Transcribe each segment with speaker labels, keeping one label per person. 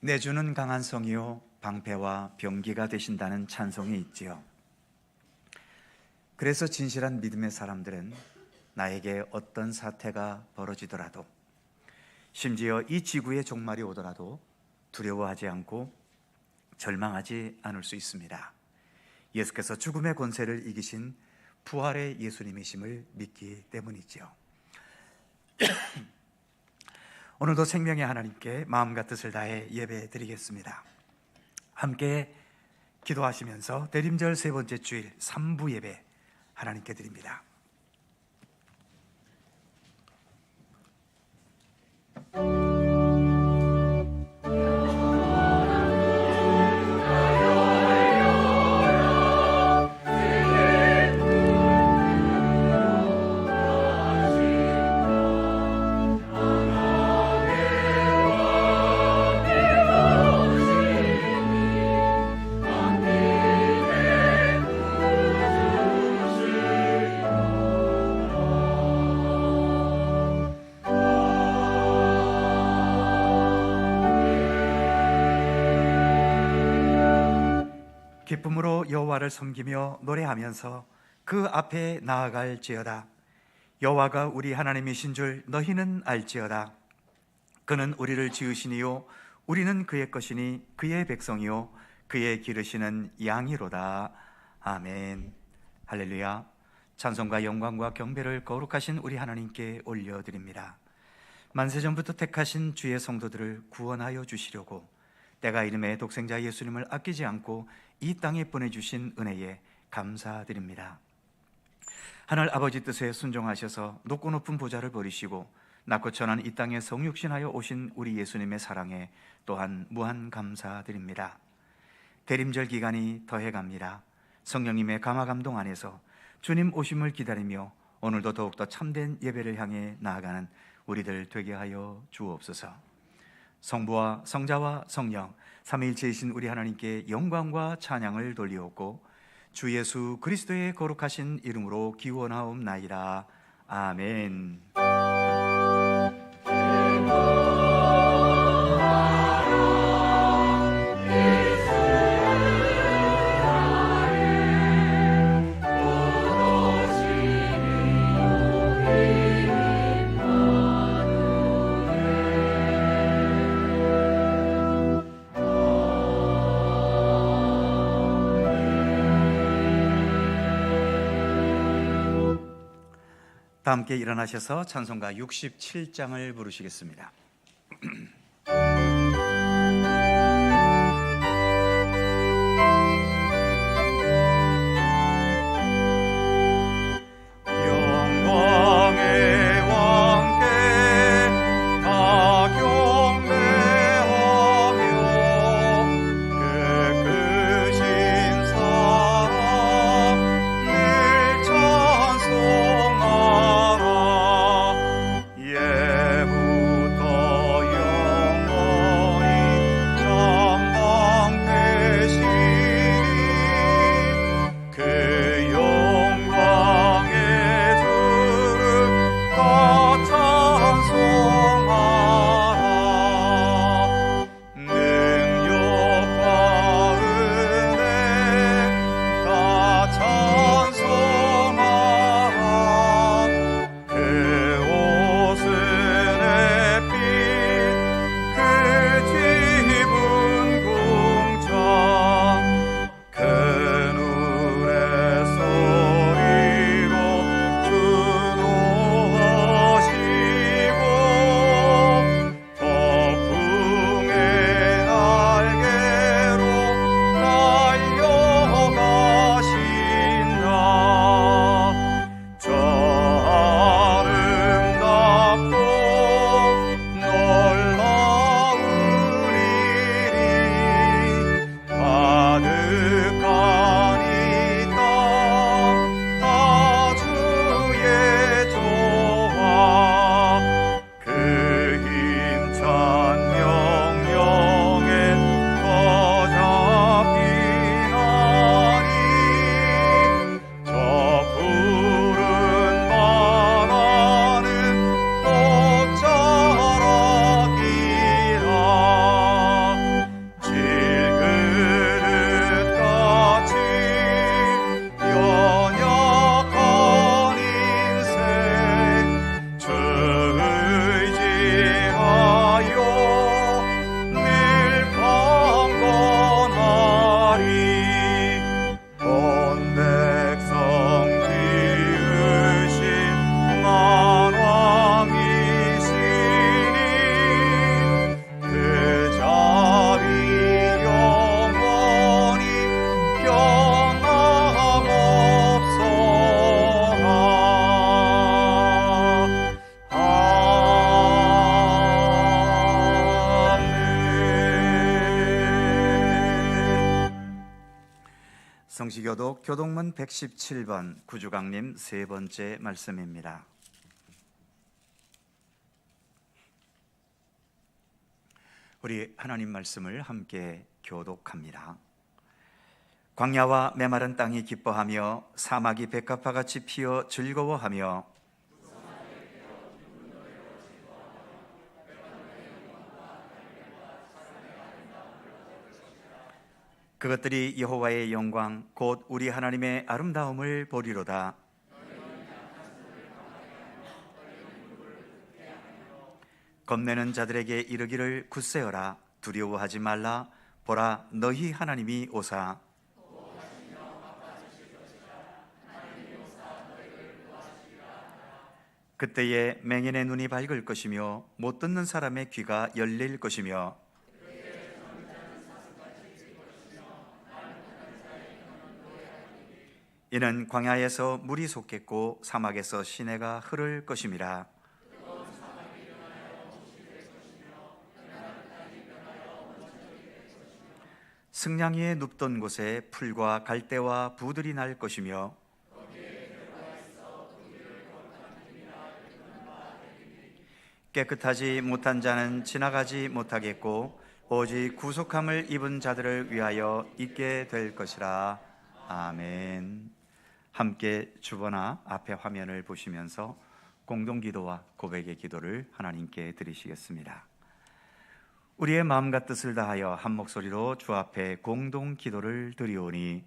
Speaker 1: 내 주는 강한 성이요 방패와 병기가 되신다는 찬송이 있지요. 그래서 진실한 믿음의 사람들은 나에게 어떤 사태가 벌어지더라도, 심지어 이 지구의 종말이 오더라도 두려워하지 않고 절망하지 않을 수 있습니다. 예수께서 죽음의 권세를 이기신 부활의 예수님이심을 믿기 때문이지요. 오늘도 생명의 하나님께 마음과 뜻을 다해 예배 드리겠습니다. 함께 기도하시면서 대림절 세 번째 주일 3부 예배 하나님께 드립니다. 기쁨으로 여호와를 섬기며 노래하면서 그 앞에 나아갈지어다. 여호와가 우리 하나님이신 줄 너희는 알지어다. 그는 우리를 지으시니요 우리는 그의 것이니 그의 백성이요 그의 기르시는 양이로다. 아멘. 할렐루야. 찬송과 영광과 경배를 거룩하신 우리 하나님께 올려드립니다. 만세전부터 택하신 주의 성도들을 구원하여 주시려고 때가 이름에 독생자 예수님을 아끼지 않고 이 땅에 보내주신 은혜에 감사드립니다. 하늘 아버지 뜻에 순종하셔서 높고 높은 보좌를 버리시고 낮고 천한 이 땅에 성육신하여 오신 우리 예수님의 사랑에 또한 무한 감사드립니다. 대림절 기간이 더해갑니다. 성령님의 감화 감동 안에서 주님 오심을 기다리며 오늘도 더욱더 참된 예배를 향해 나아가는 우리들 되게 하여 주옵소서. 성부와 성자와 성령 삼위일체이신 우리 하나님께 영광과 찬양을 돌리옵고 주 예수 그리스도의 거룩하신 이름으로 기원하옵나이다. 아멘. 다 함께 일어나셔서 찬송가 67장을 부르시겠습니다.
Speaker 2: 예부터
Speaker 1: 성지교독 교독문 117번 구주강림 세 번째 말씀입니다. 우리 하나님 말씀을 함께 교독합니다. 광야와 메마른 땅이 기뻐하며 사막이 백합화같이 피어 즐거워하며 그것들이 여호와의 영광 곧 우리 하나님의 아름다움을 보리로다. 겁내는 자들에게 이르기를 굳세어라. 두려워하지 말라. 보라, 너희 하나님이 오사. 그때에 맹인의 눈이 밝을 것이며 못 듣는 사람의 귀가 열릴 것이며 이는 광야에서 물이 솟겠고 사막에서 시내가 흐를 것임이라. 승냥이의 눕던 곳에 풀과 갈대와 부들이 날 것이며 깨끗하지 못한 자는 지나가지 못하겠고 오직 구속함을 입은 자들을 위하여 있게 될 것이라. 아멘. 함께 주보나 앞에 화면을 보시면서 공동기도와 고백의 기도를 하나님께 드리시겠습니다. 우리의 마음과 뜻을 다하여 한 목소리로 주 앞에 공동기도를 드리오니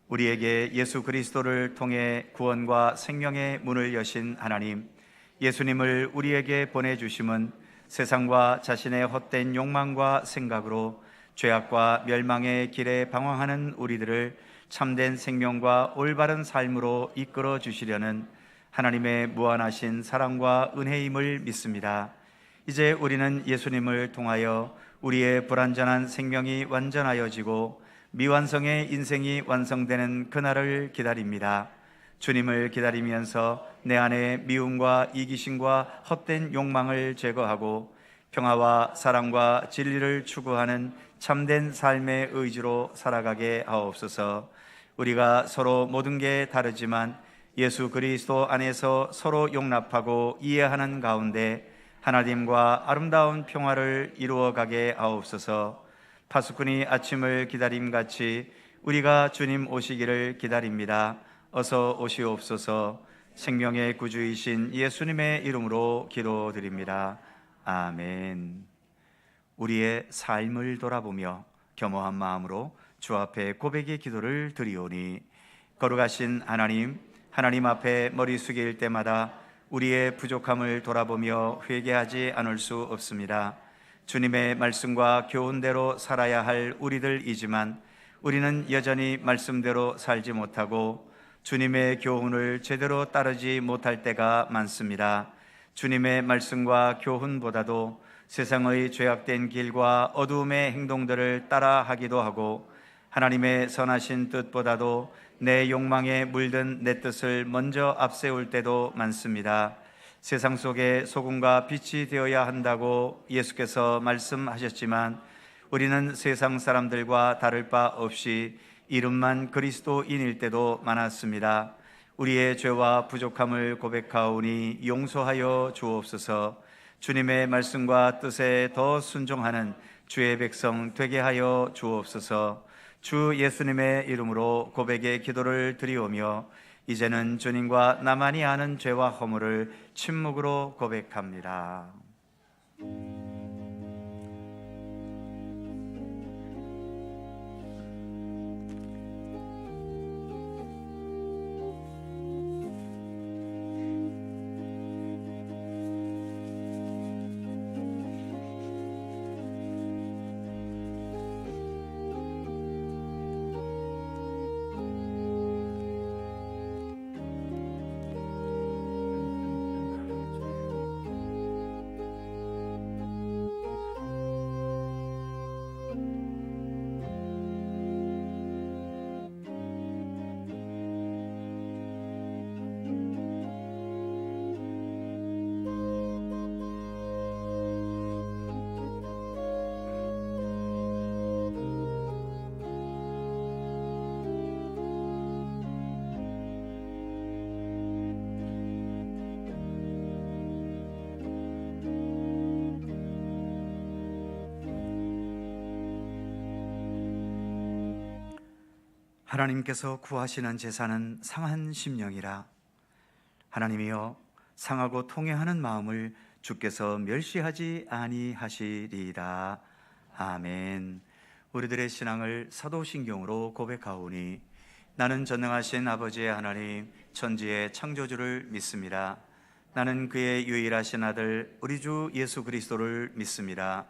Speaker 1: 우리에게 예수 그리스도를 통해 구원과 생명의 문을 여신 하나님, 예수님을 우리에게 보내주심은 세상과 자신의 헛된 욕망과 생각으로 죄악과 멸망의 길에 방황하는 우리들을 참된 생명과 올바른 삶으로 이끌어 주시려는 하나님의 무한하신 사랑과 은혜임을 믿습니다. 이제 우리는 예수님을 통하여 우리의 불완전한 생명이 완전하여지고 미완성의 인생이 완성되는 그날을 기다립니다. 주님을 기다리면서 내 안에 미움과 이기심과 헛된 욕망을 제거하고 평화와 사랑과 진리를 추구하는 참된 삶의 의지로 살아가게 하옵소서. 우리가 서로 모든 게 다르지만 예수 그리스도 안에서 서로 용납하고 이해하는 가운데 하나님과 아름다운 평화를 이루어가게 하옵소서. 파수꾼이 아침을 기다림같이 우리가 주님 오시기를 기다립니다. 어서 오시옵소서. 생명의 구주이신 예수님의 이름으로 기도드립니다. 아멘. 우리의 삶을 돌아보며 겸허한 마음으로 주 앞에 고백의 기도를 드리오니 거룩하신 하나님, 하나님 앞에 머리 숙일 때마다 우리의 부족함을 돌아보며 회개하지 않을 수 없습니다. 주님의 말씀과 교훈대로 살아야 할 우리들이지만 우리는 여전히 말씀대로 살지 못하고 주님의 교훈을 제대로 따르지 못할 때가 많습니다. 주님의 말씀과 교훈보다도 세상의 죄악된 길과 어두움의 행동들을 따라하기도 하고 하나님의 선하신 뜻보다도 내 욕망에 물든 내 뜻을 먼저 앞세울 때도 많습니다. 세상 속에 소금과 빛이 되어야 한다고 예수께서 말씀하셨지만 우리는 세상 사람들과 다를 바 없이 이름만 그리스도인일 때도 많았습니다. 우리의 죄와 부족함을 고백하오니 용서하여 주옵소서. 주님의 말씀과 뜻에 더 순종하는 주의 백성 되게 하여 주옵소서. 주 예수님의 이름으로 고백의 기도를 드리오며 이제는 주님과 나만이 아는 죄와 허물을 침묵으로 고백합니다. 하나님께서 구하시는 제사는 상한 심령이라. 하나님이여, 상하고 통회하는 마음을 주께서 멸시하지 아니하시리라. 아멘. 우리들의 신앙을 사도신경으로 고백하오니 나는 전능하신 아버지의 하나님, 천지의 창조주를 믿습니다. 나는 그의 유일하신 아들 우리 주 예수 그리스도를 믿습니다.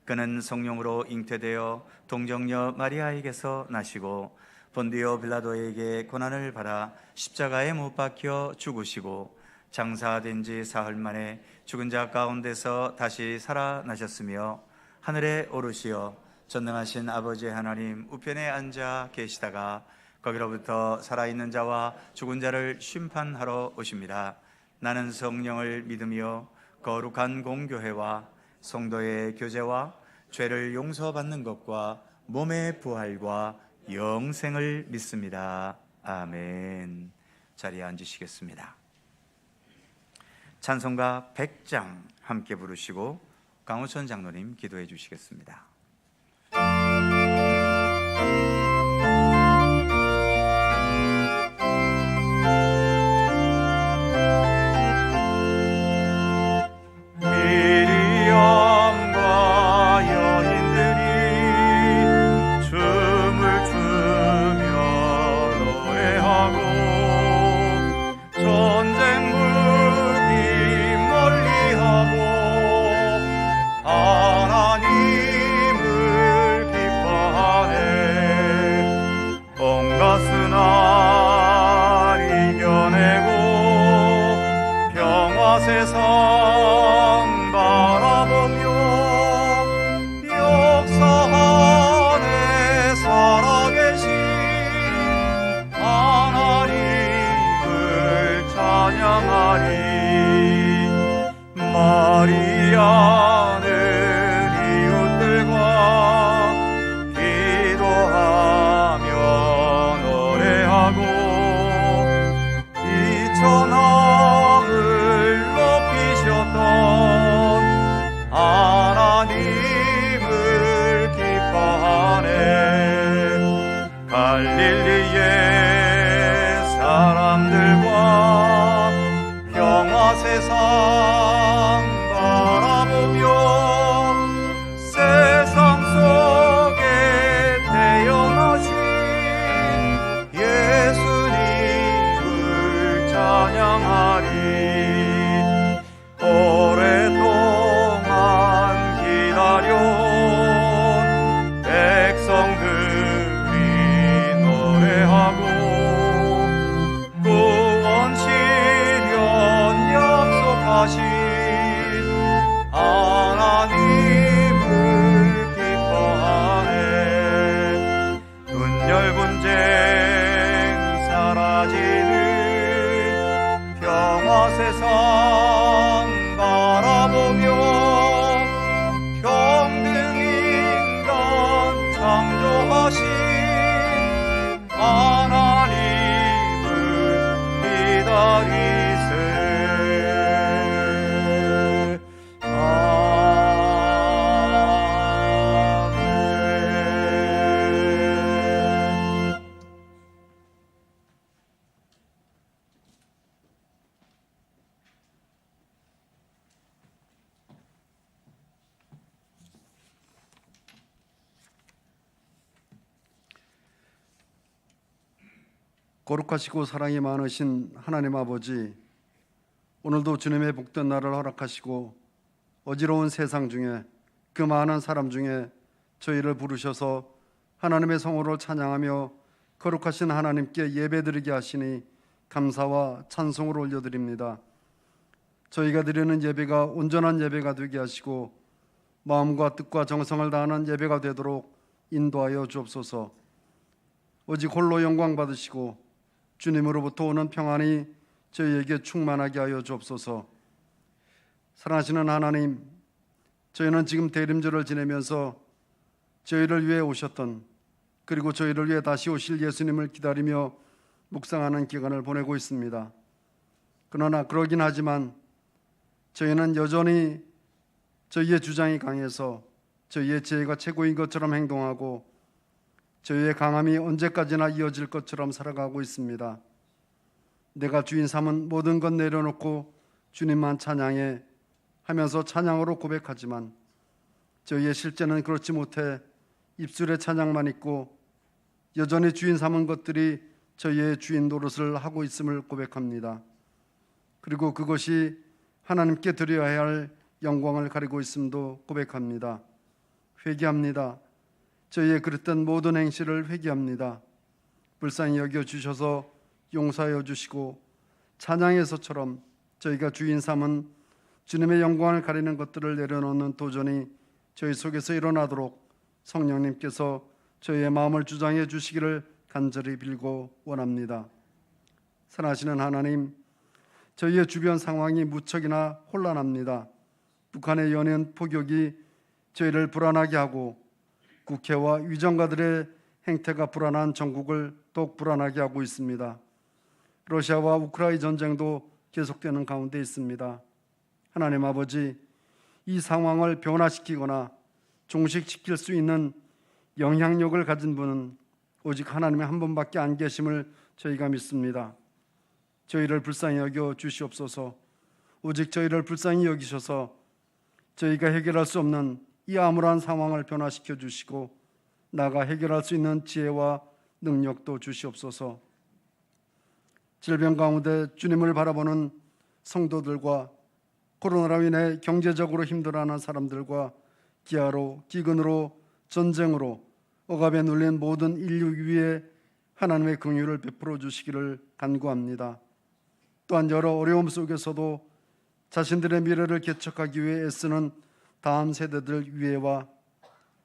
Speaker 1: 그는 성령으로 잉태되어 동정녀 마리아에게서 나시고 본디오 빌라도에게 고난을 받아 십자가에 못 박혀 죽으시고 장사된 지 사흘 만에 죽은 자 가운데서 다시 살아나셨으며 하늘에 오르시어 전능하신 아버지 하나님 우편에 앉아 계시다가 거기로부터 살아있는 자와 죽은 자를 심판하러 오십니다. 나는 성령을 믿으며 거룩한 공교회와 성도의 교제와 죄를 용서받는 것과 몸의 부활과 영생을 믿습니다. 아멘. 자리에 앉으시겠습니다. 찬송가 100장 함께 부르시고 강호천 장로님 기도해 주시겠습니다.
Speaker 2: 거룩하시고 사랑이 많으신 하나님 아버지, 오늘도 주님의 복된 날을 허락하시고 어지러운 세상 중에 그 많은 사람 중에 저희를 부르셔서 하나님의 성호를 찬양하며 거룩하신 하나님께 예배드리게 하시니 감사와 찬송을 올려드립니다. 저희가 드리는 예배가 온전한 예배가 되게 하시고 마음과 뜻과 정성을 다하는 예배가 되도록 인도하여 주옵소서. 오직 홀로 영광 받으시고 주님으로부터 오는 평안이 저희에게 충만하게 하여 주옵소서. 사랑하시는 하나님, 저희는 지금 대림절을 지내면서 저희를 위해 오셨던, 그리고 저희를 위해 다시 오실 예수님을 기다리며 묵상하는 기간을 보내고 있습니다. 그러나 그러긴 하지만 저희는 여전히 저희의 주장이 강해서 저희의 지혜가 최고인 것처럼 행동하고 저희의 강함이 언제까지나 이어질 것처럼 살아가고 있습니다. 내가 주인 삼은 모든 것 내려놓고 주님만 찬양해 하면서 찬양으로 고백하지만 저희의 실제는 그렇지 못해 입술에 찬양만 있고 여전히 주인 삼은 것들이 저희의 주인 노릇을 하고 있음을 고백합니다. 그리고 그것이 하나님께 드려야 할 영광을 가리고 있음도 고백합니다. 회개합니다. 저희의 그랬던 모든 행실을 회개합니다. 불쌍히 여겨주셔서 용서하여 주시고 찬양에서처럼 저희가 주인 삼은 주님의 영광을 가리는 것들을 내려놓는 도전이 저희 속에서 일어나도록 성령님께서 저희의 마음을 주장해 주시기를 간절히 빌고 원합니다. 사랑하시는 하나님, 저희의 주변 상황이 무척이나 혼란합니다. 북한의 연이은 포격이 저희를 불안하게 하고 국회와 위정가들의 행태가 불안한 전국을 더욱 불안하게 하고 있습니다. 러시아와 우크라이나 전쟁도 계속되는 가운데 있습니다. 하나님 아버지, 이 상황을 변화시키거나 종식시킬 수 있는 영향력을 가진 분은 오직 하나님의 한 분밖에 안 계심을 저희가 믿습니다. 저희를 불쌍히 여겨 주시옵소서. 오직 저희를 불쌍히 여기셔서 저희가 해결할 수 없는 이 암울한 상황을 변화시켜 주시고 나아가 해결할 수 있는 지혜와 능력도 주시옵소서. 질병 가운데 주님을 바라보는 성도들과 코로나로 인해 경제적으로 힘들어하는 사람들과 기아로, 기근으로, 전쟁으로 억압에 눌린 모든 인류 위에 하나님의 긍휼을 베풀어 주시기를 간구합니다. 또한 여러 어려움 속에서도 자신들의 미래를 개척하기 위해 애쓰는 다음 세대들 위에와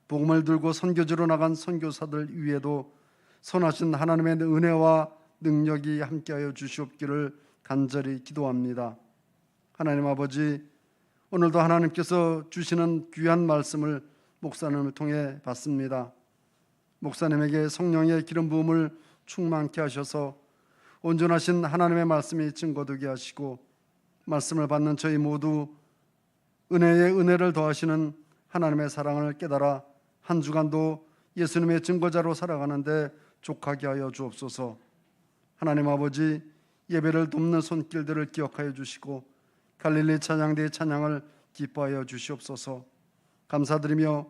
Speaker 2: 복음을 들고 선교지로 나간 선교사들 위에도 선하신 하나님의 은혜와 능력이 함께하여 주시옵기를 간절히 기도합니다. 하나님 아버지, 오늘도 하나님께서 주시는 귀한 말씀을 목사님을 통해 받습니다. 목사님에게 성령의 기름 부음을 충만케 하셔서 온전하신 하나님의 말씀이 증거되게 하시고 말씀을 받는 저희 모두 은혜에 은혜를 더하시는 하나님의 사랑을 깨달아 한 주간도 예수님의 증거자로 살아가는데 족하게 하여 주옵소서. 하나님 아버지, 예배를 돕는 손길들을 기억하여 주시고 갈릴리 찬양대의 찬양을 기뻐하여 주시옵소서. 감사드리며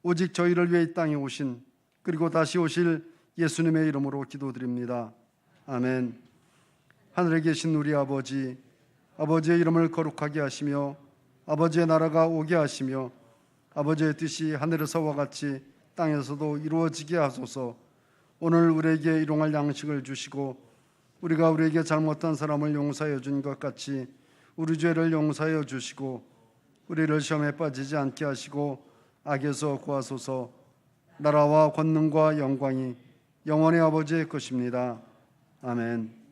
Speaker 2: 오직 저희를 위해 이 땅에 오신 그리고 다시 오실 예수님의 이름으로 기도드립니다. 아멘. 하늘에 계신 우리 아버지, 아버지의 이름을 거룩하게 하시며 아버지의 나라가 오게 하시며 아버지의 뜻이 하늘에서와 같이 땅에서도 이루어지게 하소서. 오늘 우리에게 일용할 양식을 주시고 우리가 우리에게 잘못한 사람을 용서하여 준 것 같이 우리 죄를 용서하여 주시고 우리를 시험에 빠지지 않게 하시고 악에서 구하소서. 나라와 권능과 영광이 영원히 아버지의 것입니다. 아멘.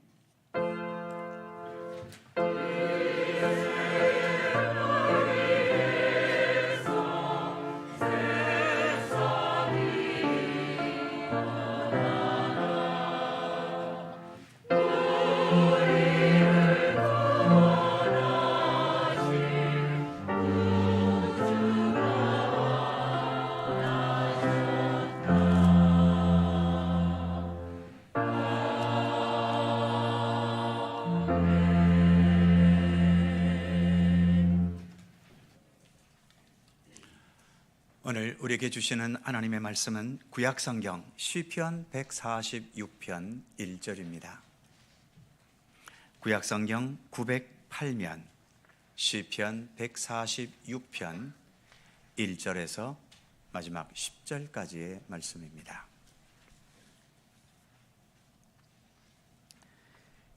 Speaker 1: 오늘 우리에게 주시는 하나님의 말씀은 구약성경 시편 146편 1절입니다. 구약성경 908면 시편 146편 1절에서 마지막 10절까지의 말씀입니다.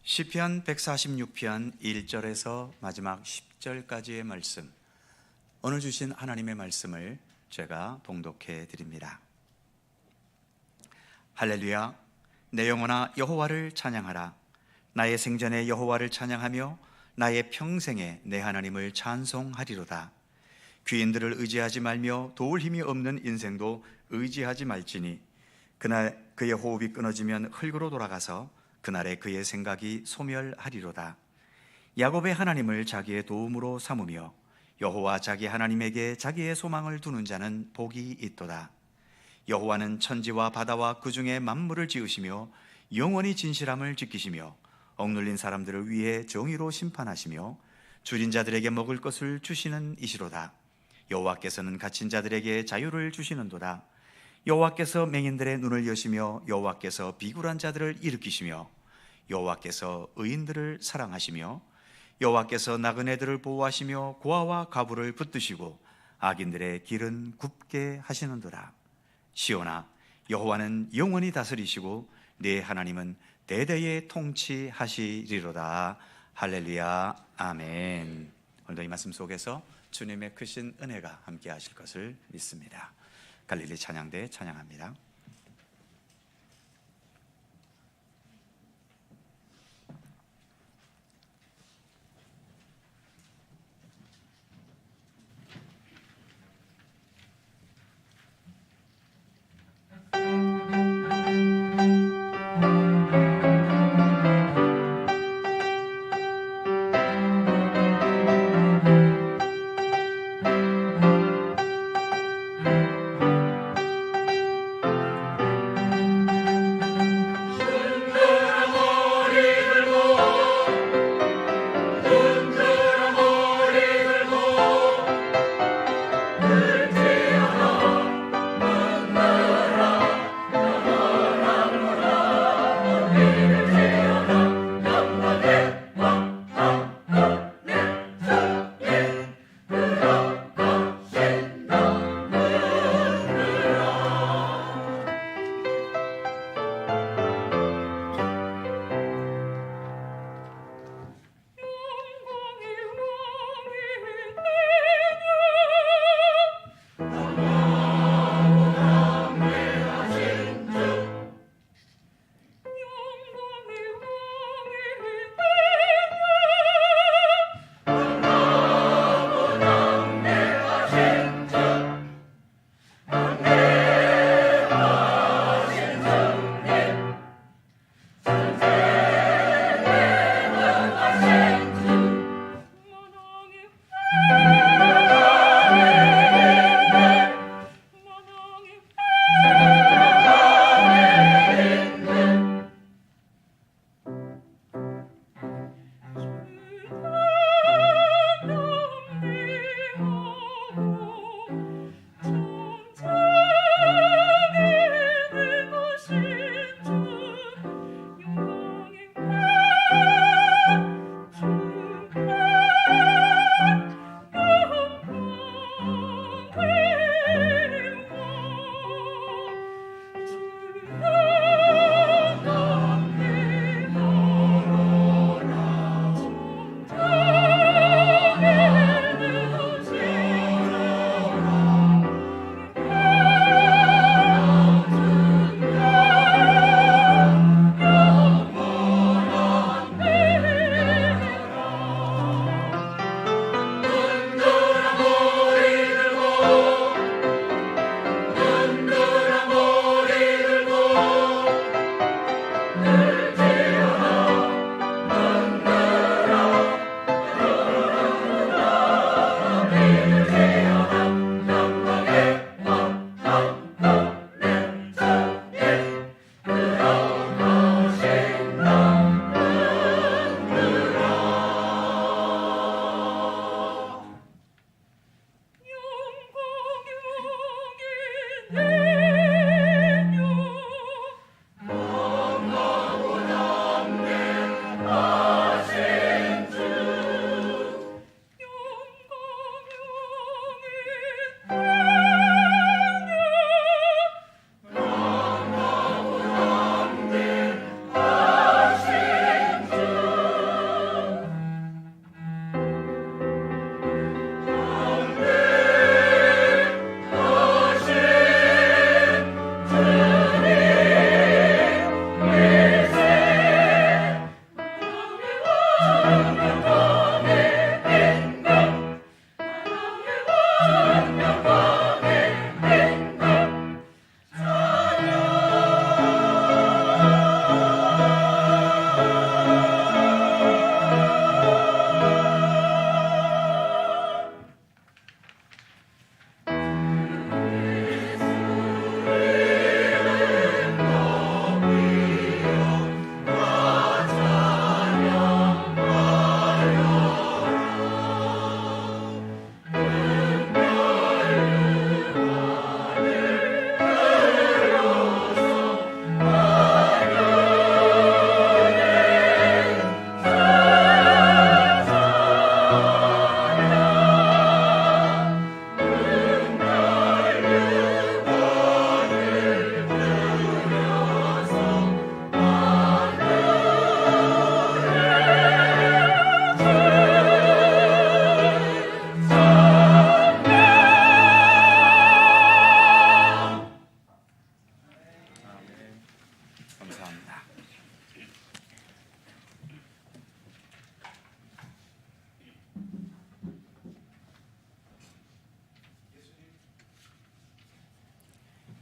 Speaker 1: 시편 146편 1절에서 마지막 10절까지의 말씀, 오늘 주신 하나님의 말씀을 제가 봉독해 드립니다. 할렐루야, 내 영혼아 여호와를 찬양하라. 나의 생전에 여호와를 찬양하며 나의 평생에 내 하나님을 찬송하리로다. 귀인들을 의지하지 말며 도울 힘이 없는 인생도 의지하지 말지니 그날 그의 호흡이 끊어지면 흙으로 돌아가서 그날에 그의 생각이 소멸하리로다. 야곱의 하나님을 자기의 도움으로 삼으며 여호와 자기 하나님에게 자기의 소망을 두는 자는 복이 있도다. 여호와는 천지와 바다와 그 중에 만물을 지으시며 영원히 진실함을 지키시며 억눌린 사람들을 위해 정의로 심판하시며 줄인 자들에게 먹을 것을 주시는 이시로다. 여호와께서는 갇힌 자들에게 자유를 주시는도다. 여호와께서 맹인들의 눈을 여시며 여호와께서 비굴한 자들을 일으키시며 여호와께서 의인들을 사랑하시며 여호와께서 나그네들을 보호하시며 고아와 과부를 붙드시고 악인들의 길은 굽게 하시는도다. 시온아, 여호와는 영원히 다스리시고 네 하나님은 대대에 통치하시리로다. 할렐루야, 아멘. 오늘도 이 말씀 속에서 주님의 크신 은혜가 함께 하실 것을 믿습니다. 갈릴리 찬양대 찬양합니다.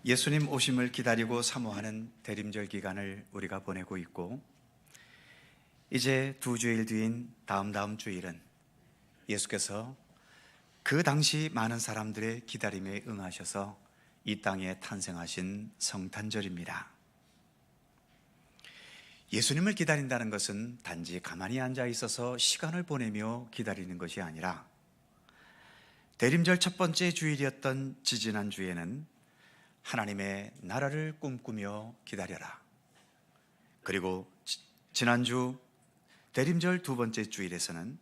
Speaker 1: 예수님 오심을 기다리고 사모하는 대림절 기간을 우리가 보내고 있고, 이제 2주일 뒤인 다음 주일은 예수께서 그 당시 많은 사람들의 기다림에 응하셔서 이 땅에 탄생하신 성탄절입니다. 예수님을 기다린다는 것은 단지 가만히 앉아 있어서 시간을 보내며 기다리는 것이 아니라, 대림절 첫 번째 주일이었던 지지난 주에는 하나님의 나라를 꿈꾸며 기다려라, 그리고 지난주 대림절 두 번째 주일에서는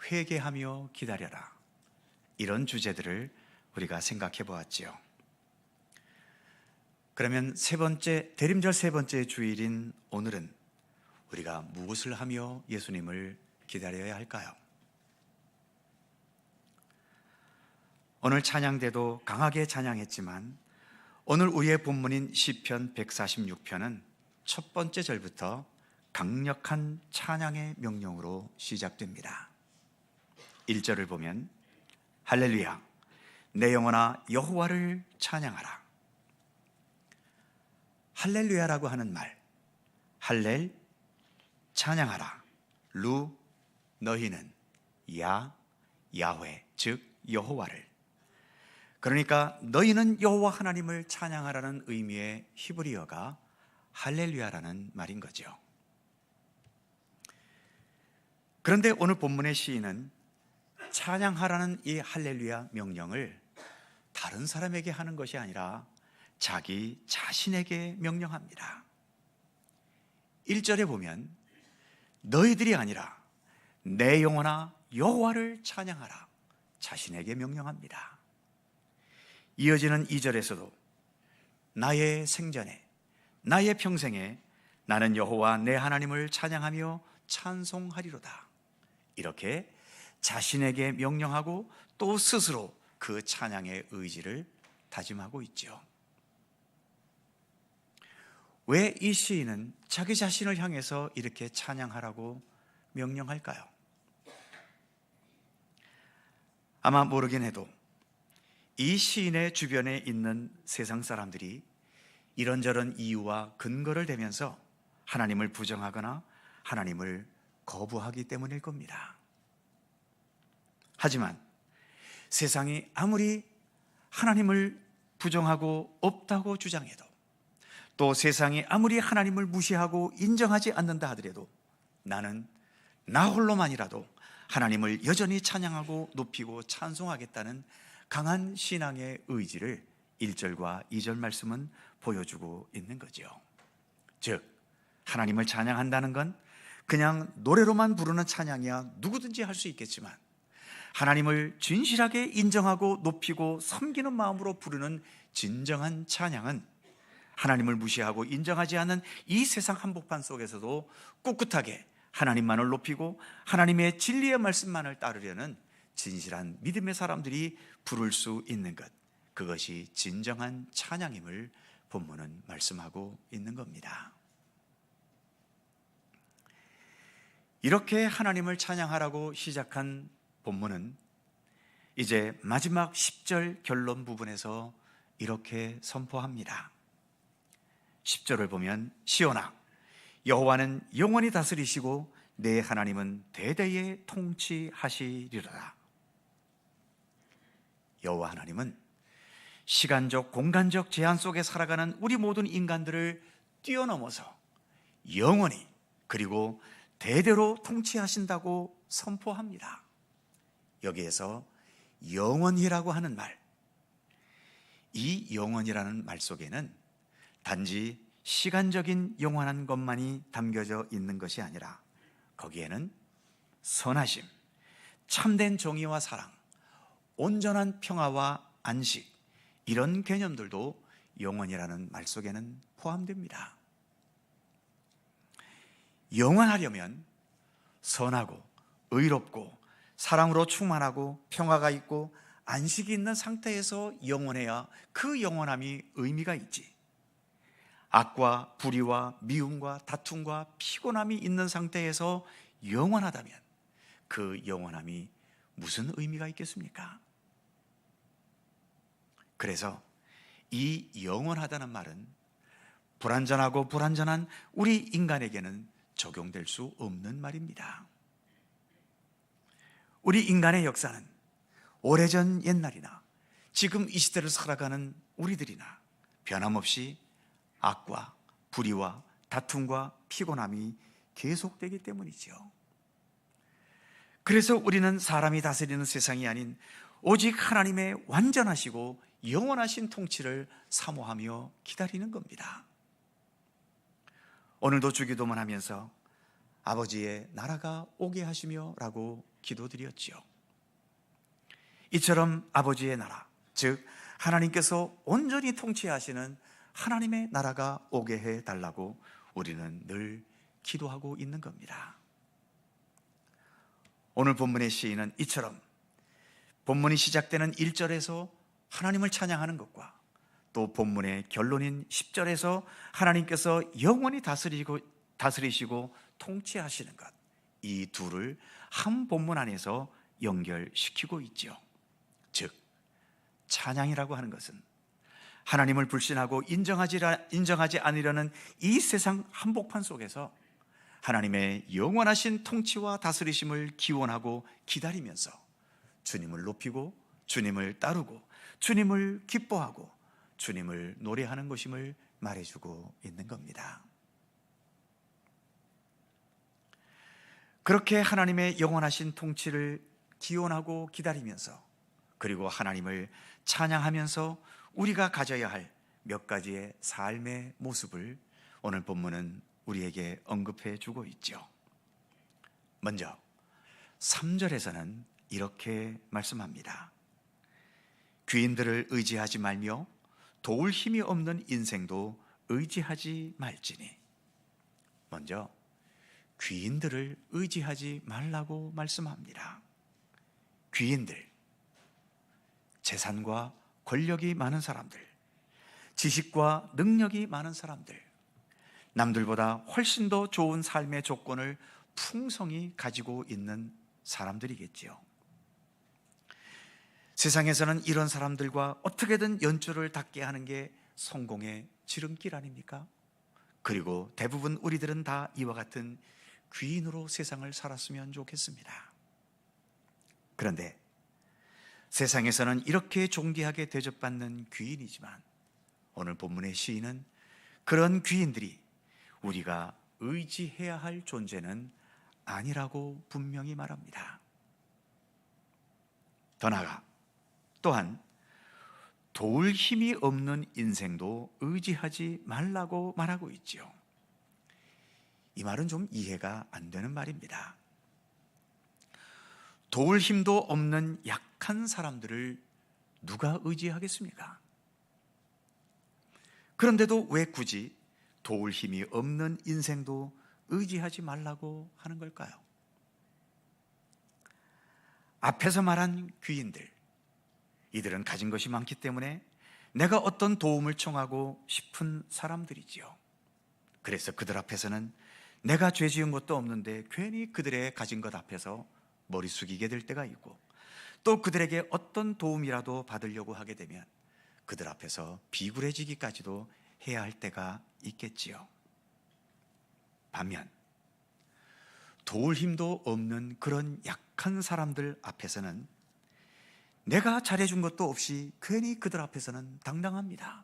Speaker 1: 회개하며 기다려라, 이런 주제들을 우리가 생각해 보았지요. 그러면 대림절 세 번째 주일인 오늘은 우리가 무엇을 하며 예수님을 기다려야 할까요? 오늘 찬양대도 강하게 찬양했지만, 오늘 우리의 본문인 시편 146편은 첫 번째 절부터 강력한 찬양의 명령으로 시작됩니다. 1절을 보면 할렐루야, 내 영혼아 여호와를 찬양하라. 할렐루야라고 하는 말, 할렐, 찬양하라, 루, 너희는, 야훼, 즉 여호와를. 그러니까 너희는 여호와 하나님을 찬양하라는 의미의 히브리어가 할렐루야라는 말인 거죠. 그런데 오늘 본문의 시인은 찬양하라는 이 할렐루야 명령을 다른 사람에게 하는 것이 아니라 자기 자신에게 명령합니다. 1절에 보면 너희들이 아니라 내 영혼아 여호와를 찬양하라, 자신에게 명령합니다. 이어지는 2절에서도 나의 생전에, 나의 평생에 나는 여호와 내 하나님을 찬양하며 찬송하리로다, 이렇게 자신에게 명령하고 또 스스로 그 찬양의 의지를 다짐하고 있죠. 왜 이 시인은 자기 자신을 향해서 이렇게 찬양하라고 명령할까요? 아마 모르긴 해도 이 시인의 주변에 있는 세상 사람들이 이런저런 이유와 근거를 대면서 하나님을 부정하거나 하나님을 거부하기 때문일 겁니다. 하지만 세상이 아무리 하나님을 부정하고 없다고 주장해도, 또 세상이 아무리 하나님을 무시하고 인정하지 않는다 하더라도, 나는 나 홀로만이라도 하나님을 여전히 찬양하고 높이고 찬송하겠다는 강한 신앙의 의지를 1절과 2절 말씀은 보여주고 있는 거죠. 즉, 하나님을 찬양한다는 건 그냥 노래로만 부르는 찬양이야 누구든지 할 수 있겠지만, 하나님을 진실하게 인정하고 높이고 섬기는 마음으로 부르는 진정한 찬양은 하나님을 무시하고 인정하지 않는 이 세상 한복판 속에서도 꿋꿋하게 하나님만을 높이고 하나님의 진리의 말씀만을 따르려는 진실한 믿음의 사람들이 부를 수 있는 것, 그것이 진정한 찬양임을 본문은 말씀하고 있는 겁니다. 이렇게 하나님을 찬양하라고 시작한 본문은 이제 마지막 10절 결론 부분에서 이렇게 선포합니다. 10절을 보면 시온아 여호와는 영원히 다스리시고 내 하나님은 대대에 통치하시리로다. 여호와 하나님은 시간적 공간적 제한 속에 살아가는 우리 모든 인간들을 뛰어넘어서 영원히, 그리고 대대로 통치하신다고 선포합니다. 여기에서 영원이라고 하는 말, 이 영원이라는 말 속에는 단지 시간적인 영원한 것만이 담겨져 있는 것이 아니라, 거기에는 선하심, 참된 정의와 사랑, 온전한 평화와 안식, 이런 개념들도 영원이라는 말 속에는 포함됩니다. 영원하려면 선하고 의롭고 사랑으로 충만하고 평화가 있고 안식이 있는 상태에서 영원해야 그 영원함이 의미가 있지. 악과 불의와 미움과 다툼과 피곤함이 있는 상태에서 영원하다면 그 영원함이 무슨 의미가 있겠습니까? 그래서 이 영원하다는 말은 불완전하고 불완전한 우리 인간에게는 적용될 수 없는 말입니다. 우리 인간의 역사는 오래전 옛날이나 지금 이 시대를 살아가는 우리들이나 변함없이 악과 불의와 다툼과 피곤함이 계속되기 때문이죠. 그래서 우리는 사람이 다스리는 세상이 아닌 오직 하나님의 완전하시고 영원하신 통치를 사모하며 기다리는 겁니다. 오늘도 주기도문 하면서 아버지의 나라가 오게 하시며 라고 기도드렸지요. 이처럼 아버지의 나라, 즉 하나님께서 온전히 통치하시는 하나님의 나라가 오게 해달라고 우리는 늘 기도하고 있는 겁니다. 오늘 본문의 시인은 이처럼 본문이 시작되는 1절에서 하나님을 찬양하는 것과 또 본문의 결론인 10절에서 하나님께서 영원히 다스리시고 통치하시는 것, 이 둘을 한 본문 안에서 연결시키고 있죠. 즉 찬양이라고 하는 것은 하나님을 불신하고 인정하지 않으려는 이 세상 한복판 속에서 하나님의 영원하신 통치와 다스리심을 기원하고 기다리면서 주님을 높이고 주님을 따르고 주님을 기뻐하고 주님을 노래하는 것임을 말해주고 있는 겁니다. 그렇게 하나님의 영원하신 통치를 기원하고 기다리면서 그리고 하나님을 찬양하면서 우리가 가져야 할 몇 가지의 삶의 모습을 오늘 본문은 우리에게 언급해 주고 있죠. 먼저 3절에서는 이렇게 말씀합니다. 귀인들을 의지하지 말며 도울 힘이 없는 인생도 의지하지 말지니. 먼저 귀인들을 의지하지 말라고 말씀합니다. 귀인들, 재산과 권력이 많은 사람들, 지식과 능력이 많은 사람들, 남들보다 훨씬 더 좋은 삶의 조건을 풍성히 가지고 있는 사람들이겠지요. 세상에서는 이런 사람들과 어떻게든 연줄을 닿게 하는 게 성공의 지름길 아닙니까? 그리고 대부분 우리들은 다 이와 같은 귀인으로 세상을 살았으면 좋겠습니다. 그런데 세상에서는 이렇게 존귀하게 대접받는 귀인이지만 오늘 본문의 시인은 그런 귀인들이 우리가 의지해야 할 존재는 아니라고 분명히 말합니다. 더 나아가 또한 도울 힘이 없는 인생도 의지하지 말라고 말하고 있죠. 이 말은 좀 이해가 안 되는 말입니다. 도울 힘도 없는 약한 사람들을 누가 의지하겠습니까? 그런데도 왜 굳이 도울 힘이 없는 인생도 의지하지 말라고 하는 걸까요? 앞에서 말한 귀인들, 이들은 가진 것이 많기 때문에 내가 어떤 도움을 청하고 싶은 사람들이지요. 그래서 그들 앞에서는 내가 죄 지은 것도 없는데 괜히 그들의 가진 것 앞에서 머리 숙이게 될 때가 있고, 또 그들에게 어떤 도움이라도 받으려고 하게 되면 그들 앞에서 비굴해지기까지도 해야 할 때가 있겠지요. 반면 도울 힘도 없는 그런 약한 사람들 앞에서는 내가 잘해준 것도 없이 괜히 그들 앞에서는 당당합니다.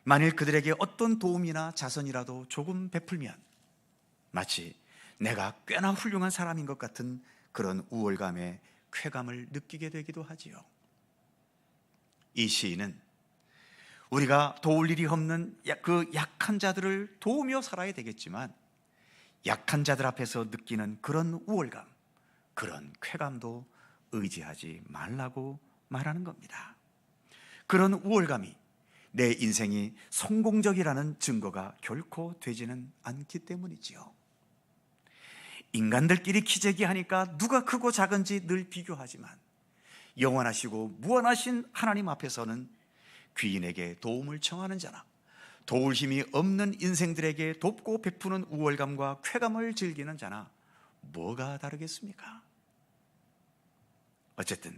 Speaker 1: 만일 그들에게 어떤 도움이나 자선이라도 조금 베풀면 마치 내가 꽤나 훌륭한 사람인 것 같은 그런 우월감에 쾌감을 느끼게 되기도 하지요. 이 시인은 우리가 도울 일이 없는 그 약한 자들을 도우며 살아야 되겠지만 약한 자들 앞에서 느끼는 그런 우월감, 그런 쾌감도 의지하지 말라고 말하는 겁니다. 그런 우월감이 내 인생이 성공적이라는 증거가 결코 되지는 않기 때문이지요. 인간들끼리 기재기하니까 누가 크고 작은지 늘 비교하지만 영원하시고 무한하신 하나님 앞에서는 귀인에게 도움을 청하는 자나 도울 힘이 없는 인생들에게 돕고 베푸는 우월감과 쾌감을 즐기는 자나 뭐가 다르겠습니까? 어쨌든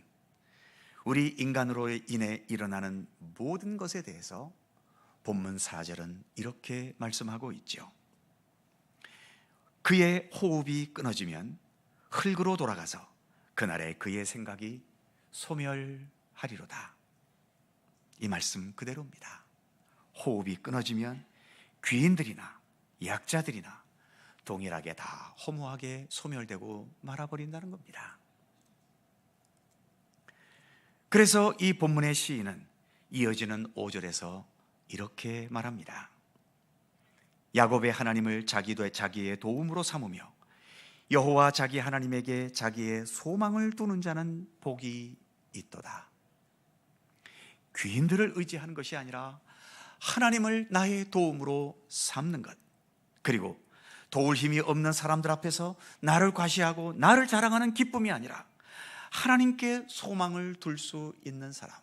Speaker 1: 우리 인간으로 인해 일어나는 모든 것에 대해서 본문 4절은 이렇게 말씀하고 있죠. 그의 호흡이 끊어지면 흙으로 돌아가서 그날에 그의 생각이 소멸하리로다. 이 말씀 그대로입니다. 호흡이 끊어지면 귀인들이나 약자들이나 동일하게 다 허무하게 소멸되고 말아버린다는 겁니다. 그래서 이 본문의 시인은 이어지는 5절에서 이렇게 말합니다. 야곱의 하나님을 자기의 도움으로 삼으며 여호와 자기 하나님에게 자기의 소망을 두는 자는 복이 있도다. 귀인들을 의지하는 것이 아니라 하나님을 나의 도움으로 삼는 것, 그리고 도울 힘이 없는 사람들 앞에서 나를 과시하고 나를 자랑하는 기쁨이 아니라 하나님께 소망을 둘 수 있는 사람,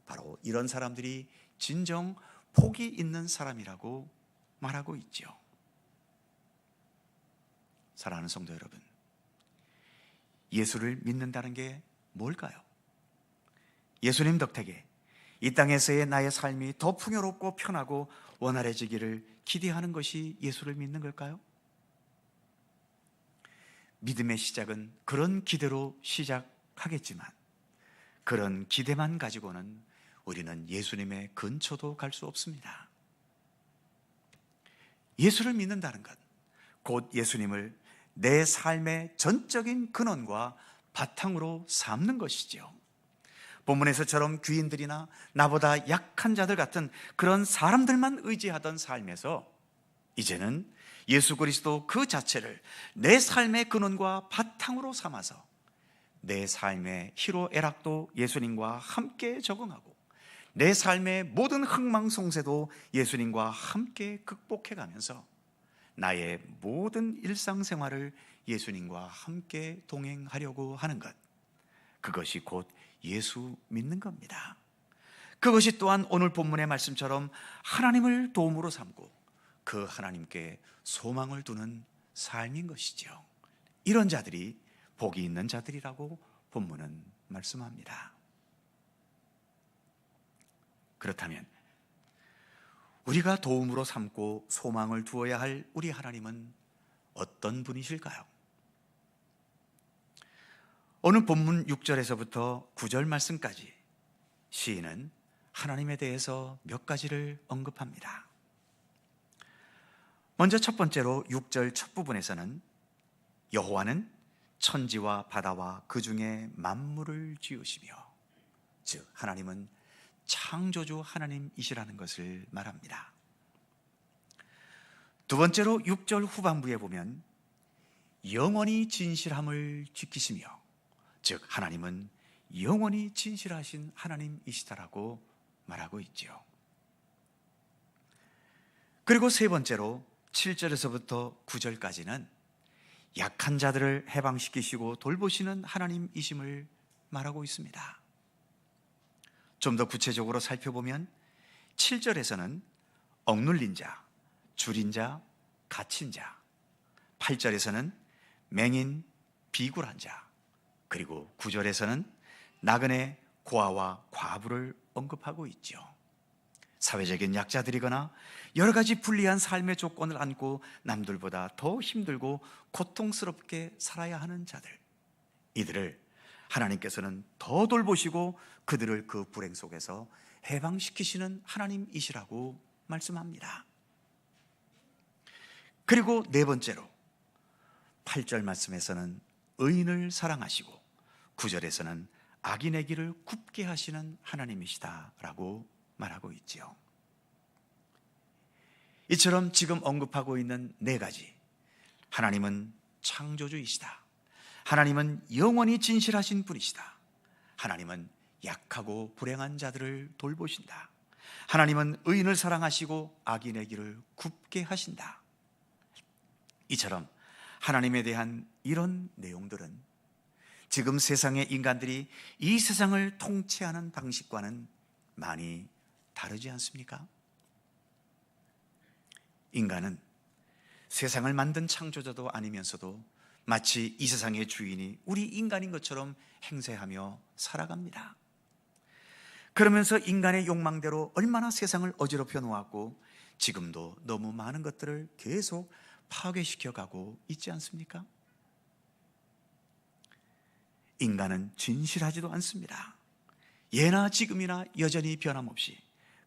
Speaker 1: 바로 이런 사람들이 진정 복이 있는 사람이라고 말하고 있죠. 사랑하는 성도 여러분, 예수를 믿는다는 게 뭘까요? 예수님 덕택에 이 땅에서의 나의 삶이 더 풍요롭고 편하고 원활해지기를 기대하는 것이 예수를 믿는 걸까요? 믿음의 시작은 그런 기대로 시작하겠지만 그런 기대만 가지고는 우리는 예수님의 근처도 갈 수 없습니다. 예수를 믿는다는 것, 곧 예수님을 내 삶의 전적인 근원과 바탕으로 삼는 것이죠. 본문에서처럼 귀인들이나 나보다 약한 자들 같은 그런 사람들만 의지하던 삶에서 이제는 예수 그리스도 그 자체를 내 삶의 근원과 바탕으로 삼아서 내 삶의 희로애락도 예수님과 함께 적응하고 내 삶의 모든 흥망성쇠도 예수님과 함께 극복해가면서 나의 모든 일상생활을 예수님과 함께 동행하려고 하는 것, 그것이 곧 예수 믿는 겁니다. 그것이 또한 오늘 본문의 말씀처럼 하나님을 도움으로 삼고 그 하나님께 소망을 두는 삶인 것이죠. 이런 자들이 복이 있는 자들이라고 본문은 말씀합니다. 그렇다면 우리가 도움으로 삼고 소망을 두어야 할 우리 하나님은 어떤 분이실까요? 오늘 본문 6절에서부터 9절 말씀까지 시인은 하나님에 대해서 몇 가지를 언급합니다. 먼저 첫 번째로 6절 첫 부분에서는 여호와는 천지와 바다와 그 중에 만물을 지으시며, 즉 하나님은 창조주 하나님이시라는 것을 말합니다. 두 번째로 6절 후반부에 보면 영원히 진실함을 지키시며, 즉 하나님은 영원히 진실하신 하나님이시다라고 말하고 있죠. 그리고 세 번째로 7절에서부터 9절까지는 약한 자들을 해방시키시고 돌보시는 하나님이심을 말하고 있습니다. 좀 더 구체적으로 살펴보면 7절에서는 억눌린 자, 줄인 자, 갇힌 자, 8절에서는 맹인, 비굴한 자, 그리고 9절에서는 나그네, 고아와 과부를 언급하고 있죠. 사회적인 약자들이거나 여러 가지 불리한 삶의 조건을 안고 남들보다 더 힘들고 고통스럽게 살아야 하는 자들, 이들을 하나님께서는 더 돌보시고 그들을 그 불행 속에서 해방시키시는 하나님이시라고 말씀합니다. 그리고 네 번째로 8절 말씀에서는 의인을 사랑하시고 9절에서는 악인의 길을 굽게 하시는 하나님이시다라고 말하고 있지요. 이처럼 지금 언급하고 있는 네 가지, 하나님은 창조주이시다, 하나님은 영원히 진실하신 분이시다, 하나님은 약하고 불행한 자들을 돌보신다, 하나님은 의인을 사랑하시고 악인의 길을 굽게 하신다. 이처럼 하나님에 대한 이런 내용들은 지금 세상의 인간들이 이 세상을 통치하는 방식과는 많이 다르지 않습니까? 인간은 세상을 만든 창조자도 아니면서도 마치 이 세상의 주인이 우리 인간인 것처럼 행세하며 살아갑니다. 그러면서 인간의 욕망대로 얼마나 세상을 어지럽혀 놓았고 지금도 너무 많은 것들을 계속 파괴시켜 가고 있지 않습니까? 인간은 진실하지도 않습니다. 예나 지금이나 여전히 변함없이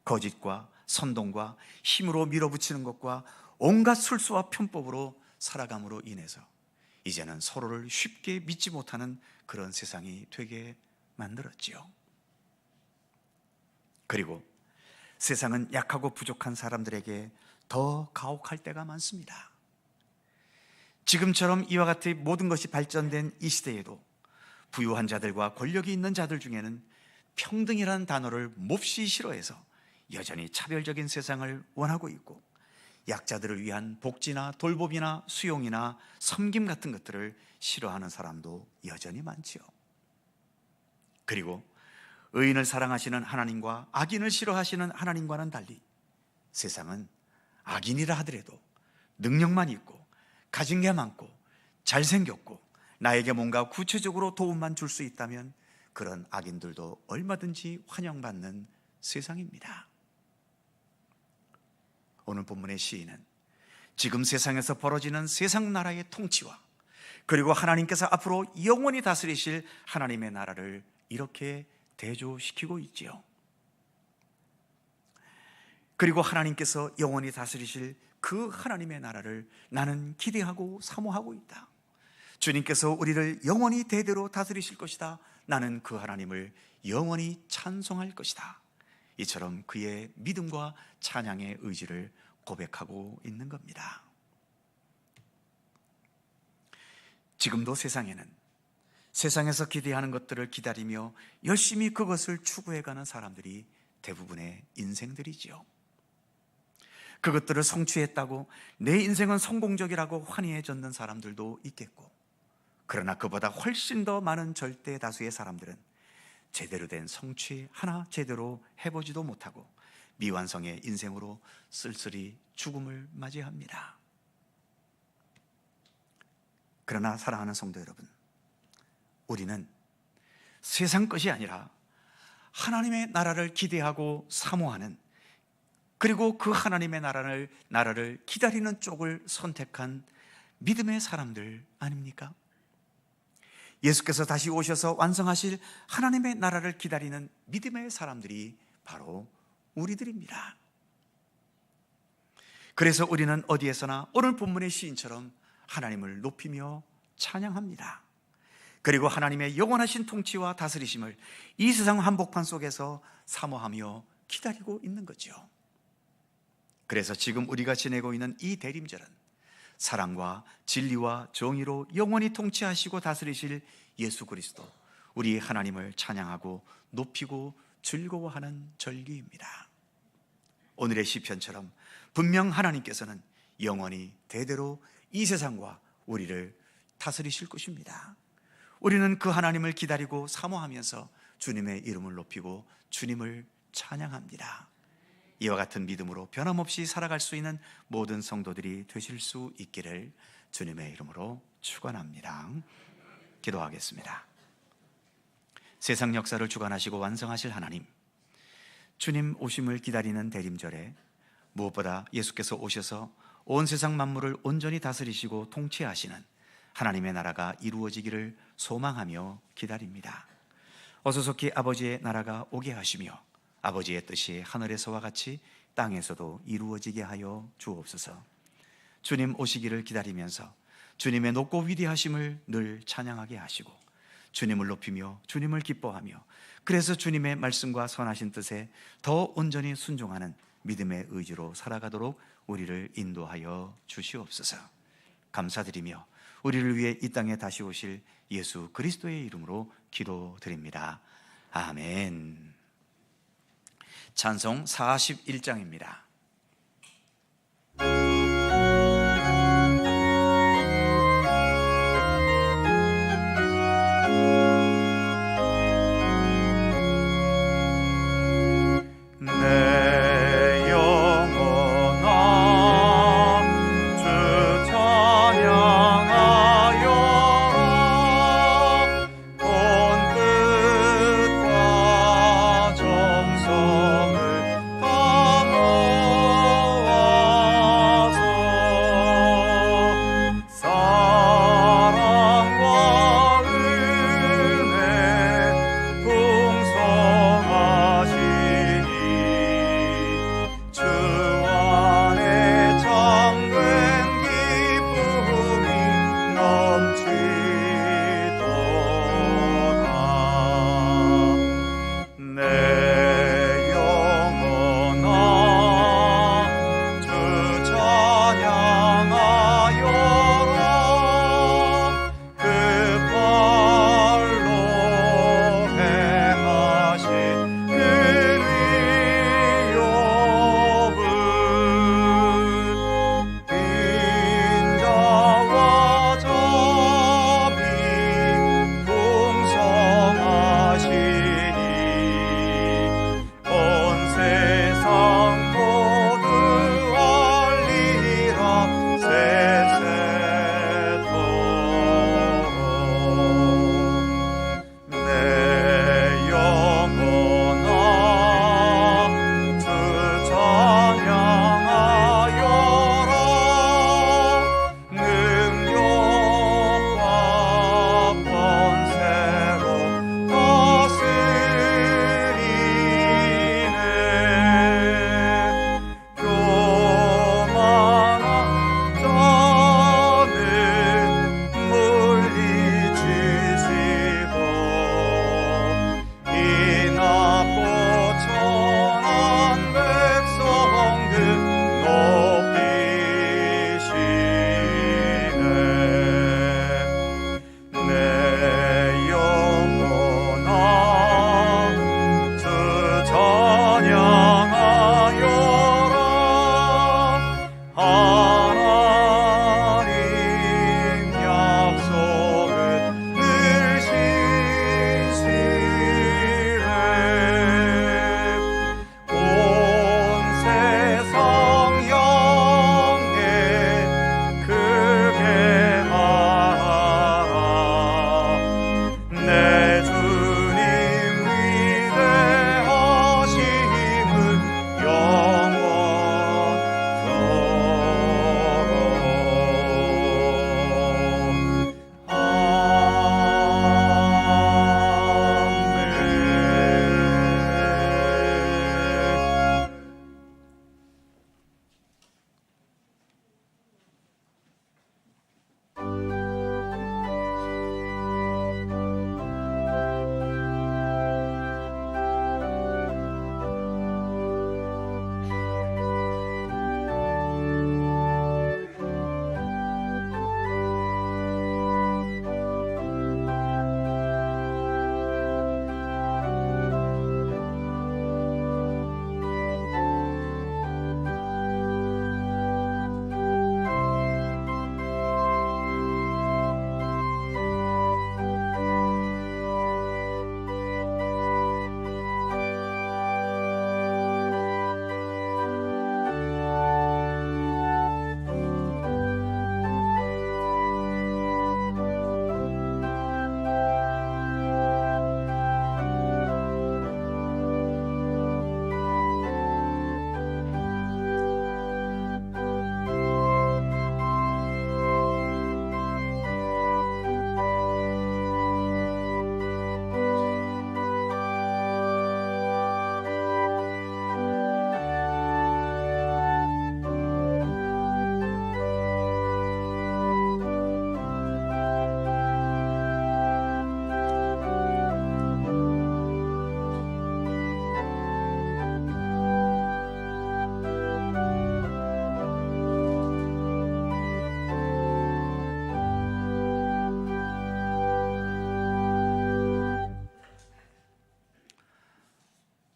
Speaker 1: 거짓과 선동과 힘으로 밀어붙이는 것과 온갖 술수와 편법으로 살아감으로 인해서 이제는 서로를 쉽게 믿지 못하는 그런 세상이 되게 만들었지요. 그리고 세상은 약하고 부족한 사람들에게 더 가혹할 때가 많습니다. 지금처럼 이와 같이 모든 것이 발전된 이 시대에도 부유한 자들과 권력이 있는 자들 중에는 평등이라는 단어를 몹시 싫어해서 여전히 차별적인 세상을 원하고 있고, 약자들을 위한 복지나 돌봄이나 수용이나 섬김 같은 것들을 싫어하는 사람도 여전히 많지요. 그리고 의인을 사랑하시는 하나님과 악인을 싫어하시는 하나님과는 달리 세상은 악인이라 하더라도 능력만 있고 가진 게 많고 잘생겼고 나에게 뭔가 구체적으로 도움만 줄 수 있다면 그런 악인들도 얼마든지 환영받는 세상입니다. 오늘 본문의 시인은 지금 세상에서 벌어지는 세상 나라의 통치와 그리고 하나님께서 앞으로 영원히 다스리실 하나님의 나라를 이렇게 대조시키고 있지요. 그리고 하나님께서 영원히 다스리실 그 하나님의 나라를 나는 기대하고 사모하고 있다. 주님께서 우리를 영원히 대대로 다스리실 것이다. 나는 그 하나님을 영원히 찬송할 것이다. 이처럼 그의 믿음과 찬양의 의지를 고백하고 있는 겁니다. 지금도 세상에는 세상에서 기대하는 것들을 기다리며 열심히 그것을 추구해가는 사람들이 대부분의 인생들이지요. 그것들을 성취했다고 내 인생은 성공적이라고 환희해졌는 사람들도 있겠고, 그러나 그보다 훨씬 더 많은 절대 다수의 사람들은 제대로 된 성취 하나 제대로 해보지도 못하고 미완성의 인생으로 쓸쓸히 죽음을 맞이합니다. 그러나 사랑하는 성도 여러분, 우리는 세상 것이 아니라 하나님의 나라를 기대하고 사모하는, 그리고 그 하나님의 나라를 기다리는 쪽을 선택한 믿음의 사람들 아닙니까? 예수께서 다시 오셔서 완성하실 하나님의 나라를 기다리는 믿음의 사람들이 바로 우리들입니다. 그래서 우리는 어디에서나 오늘 본문의 시인처럼 하나님을 높이며 찬양합니다. 그리고 하나님의 영원하신 통치와 다스리심을 이 세상 한복판 속에서 사모하며 기다리고 있는 거죠. 그래서 지금 우리가 지내고 있는 이 대림절은 사랑과 진리와 정의로 영원히 통치하시고 다스리실 예수 그리스도, 우리 하나님을 찬양하고 높이고 즐거워하는 절기입니다. 오늘의 시편처럼 분명 하나님께서는 영원히 대대로 이 세상과 우리를 다스리실 것입니다. 우리는 그 하나님을 기다리고 사모하면서 주님의 이름을 높이고 주님을 찬양합니다. 이와 같은 믿음으로 변함없이 살아갈 수 있는 모든 성도들이 되실 수 있기를 주님의 이름으로 축원합니다. 기도하겠습니다. 세상 역사를 주관하시고 완성하실 하나님, 주님 오심을 기다리는 대림절에 무엇보다 예수께서 오셔서 온 세상 만물을 온전히 다스리시고 통치하시는 하나님의 나라가 이루어지기를 소망하며 기다립니다. 어서속히 아버지의 나라가 오게 하시며 아버지의 뜻이 하늘에서와 같이 땅에서도 이루어지게 하여 주옵소서. 주님 오시기를 기다리면서 주님의 높고 위대하심을 늘 찬양하게 하시고 주님을 높이며 주님을 기뻐하며, 그래서 주님의 말씀과 선하신 뜻에 더 온전히 순종하는 믿음의 의지로 살아가도록 우리를 인도하여 주시옵소서. 감사드리며 우리를 위해 이 땅에 다시 오실 예수 그리스도의 이름으로 기도드립니다. 아멘. 찬송 41장입니다. 내 영혼아 주 찬양하여 온 뜻과 정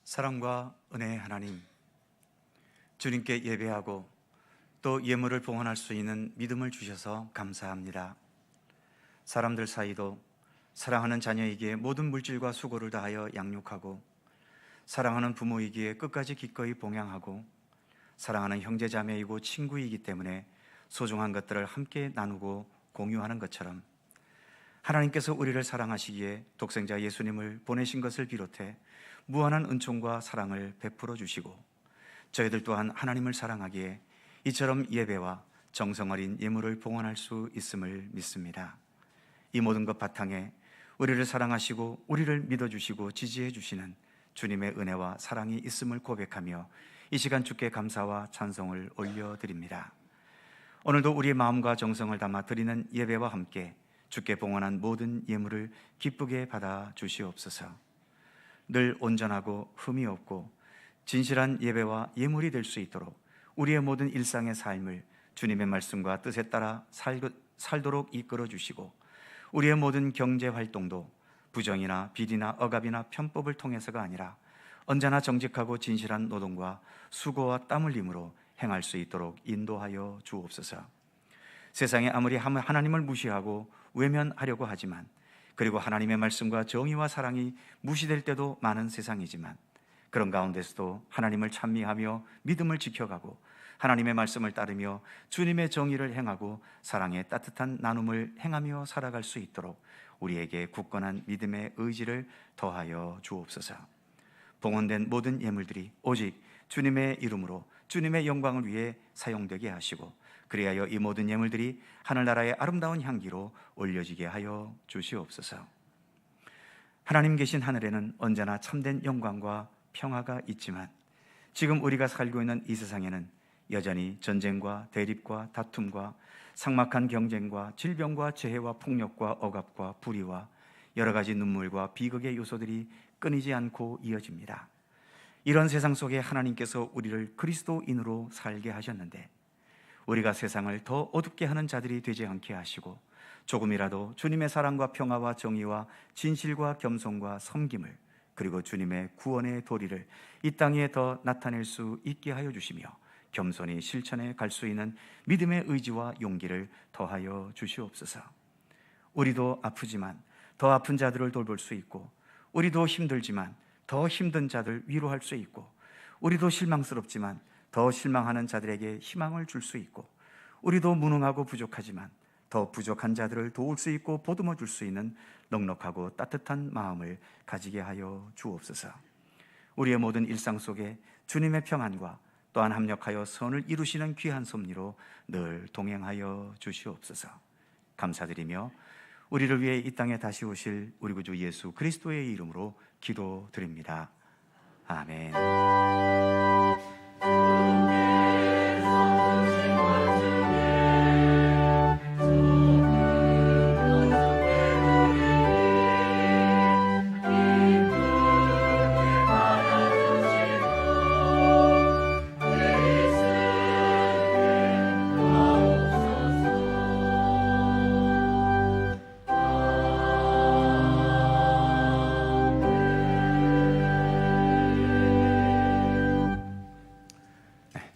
Speaker 1: 사랑과 은혜의 하나님, 주님께 예배하고 또 예물을 봉헌할 수 있는 믿음을 주셔서 감사합니다. 사람들 사이도 사랑하는 자녀이기에 모든 물질과 수고를 다하여 양육하고, 사랑하는 부모이기에 끝까지 기꺼이 봉양하고, 사랑하는 형제자매이고 친구이기 때문에 소중한 것들을 함께 나누고 공유하는 것처럼, 하나님께서 우리를 사랑하시기에 독생자 예수님을 보내신 것을 비롯해 무한한 은총과 사랑을 베풀어 주시고, 저희들 또한 하나님을 사랑하기에 이처럼 예배와 정성 어린 예물을 봉헌할 수 있음을 믿습니다. 이 모든 것 바탕에 우리를 사랑하시고 우리를 믿어주시고 지지해 주시는 주님의 은혜와 사랑이 있음을 고백하며 이 시간 주께 감사와 찬송을 올려드립니다. 오늘도 우리의 마음과 정성을 담아 드리는 예배와 함께 주께 봉헌한 모든 예물을 기쁘게 받아 주시옵소서. 늘 온전하고 흠이 없고 진실한 예배와 예물이 될 수 있도록 우리의 모든 일상의 삶을 주님의 말씀과 뜻에 따라 살도록 이끌어 주시고, 우리의 모든 경제 활동도 부정이나 비리나 억압이나 편법을 통해서가 아니라 언제나 정직하고 진실한 노동과 수고와 땀 흘림으로 행할 수 있도록 인도하여 주옵소서. 세상에 아무리 하나님을 무시하고 외면하려고 하지만, 그리고 하나님의 말씀과 정의와 사랑이 무시될 때도 많은 세상이지만, 그런 가운데서도 하나님을 찬미하며 믿음을 지켜가고 하나님의 말씀을 따르며 주님의 정의를 행하고 사랑의 따뜻한 나눔을 행하며 살아갈 수 있도록 우리에게 굳건한 믿음의 의지를 더하여 주옵소서. 봉헌된 모든 예물들이 오직 주님의 이름으로 주님의 영광을 위해 사용되게 하시고, 그리하여 이 모든 예물들이 하늘나라의 아름다운 향기로 올려지게 하여 주시옵소서. 하나님 계신 하늘에는 언제나 참된 영광과 평화가 있지만, 지금 우리가 살고 있는 이 세상에는 여전히 전쟁과 대립과 다툼과 삭막한 경쟁과 질병과 재해와 폭력과 억압과 불의와 여러 가지 눈물과 비극의 요소들이 끊이지 않고 이어집니다. 이런 세상 속에 하나님께서 우리를 그리스도인으로 살게 하셨는데, 우리가 세상을 더 어둡게 하는 자들이 되지 않게 하시고, 조금이라도 주님의 사랑과 평화와 정의와 진실과 겸손과 섬김을, 그리고 주님의 구원의 도리를 이 땅에 더 나타낼 수 있게 하여 주시며, 겸손히 실천해 갈 수 있는 믿음의 의지와 용기를 더하여 주시옵소서. 우리도 아프지만 더 아픈 자들을 돌볼 수 있고, 우리도 힘들지만 더 힘든 자들 위로할 수 있고, 우리도 실망스럽지만 더 실망하는 자들에게 희망을 줄 수 있고, 우리도 무능하고 부족하지만 더 부족한 자들을 도울 수 있고 보듬어 줄 수 있는 넉넉하고 따뜻한 마음을 가지게 하여 주옵소서. 우리의 모든 일상 속에 주님의 평안과 또한 합력하여 선을 이루시는 귀한 섭리로 늘 동행하여 주시옵소서. 감사드리며 우리를 위해 이 땅에 다시 오실 우리 구주 예수 그리스도의 이름으로 기도드립니다. 아멘.